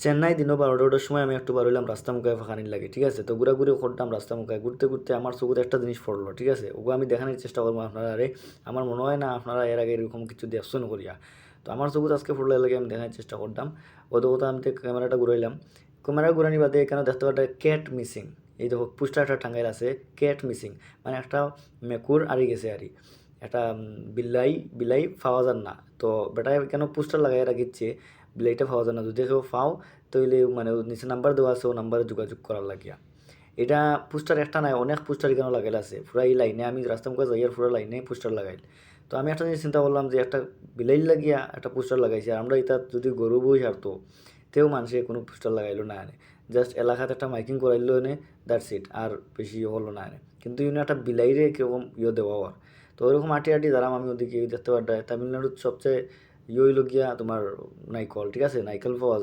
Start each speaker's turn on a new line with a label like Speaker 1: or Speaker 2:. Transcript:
Speaker 1: চেন্নাই দিনও 12টার সময় আমি একটু বার হইলাম রাস্তা মুখায় ফাঁকানির লাগে, ঠিক আছে? তো ঘোরাঘুরি করতাম রাস্তা মুখায়, ঘুরতে ঘুরতে আমার চোখে একটা জিনিস পড়লো, ঠিক আছে? ওগুলো আমি দেখানোর চেষ্টা করবো আপনারা। আরে আমার মনে হয় না আপনারা এর আগে এরকম কিছু দেখছেন করিয়া। তো আমার চোখে আজকে পড়লো, লাগে আমি দেখানোর চেষ্টা করতাম। অত কথা আমি তো ক্যামেরাটা ঘুরাইলাম। ক্যামেরা ঘুরানি বাদে এখানে দেখতে পাচ্ছি ক্যাট মিসিং। এই দেখো পোস্টার একটা টাঙ্গাইল আছে, ক্যাট মিসিং, মানে একটা মেকুর আরি গেছে আরি, একটা বিলাই বিলাই পাওয়া যান না। তো বেটায় কেন পোস্টার লাগাই রাখিচ্ছে বিলাইটা পাওয়া যায় না, যদি কেউ পাও তাইলে মানে নিচে নাম্বার দেওয়া আছে, ও নাম্বারে যোগাযোগ করার লাগিয়া। এটা পোস্টার একটা নাই, অনেক পোস্টার এখানে লাগাইল আছে পুরা এই লাইনে, আমি রাস্তা মুখে যাই আর পুরো লাইনে পোস্টার লাগাইল। তো আমি একটা জিনিস চিন্তা করলাম যে একটা বিলাই লাগিয়া একটা পোস্টার লাগাইছে, আর আমরা এটা যদি গরু বই হারতো তেও মানুষে কোনো পোস্টার লাগাইলো না আনে, জাস্ট এলাকাতে একটা মাইকিং করাইলো এনে, দ্যাটস ইট, আর বেশি হলো না আনে। কিন্তু ইউনি একটা বিলাইরে কিরকম দেওয়া আর। তো ওইরকম আটি আটি দাঁড়াম আমি ওদিকে দেখতে পারতাম তামিলনাড়ুর সবচেয়ে হইল গিয়া তোমার নাইকল, ঠিক আছে? নাইকল পাওয়া যায়।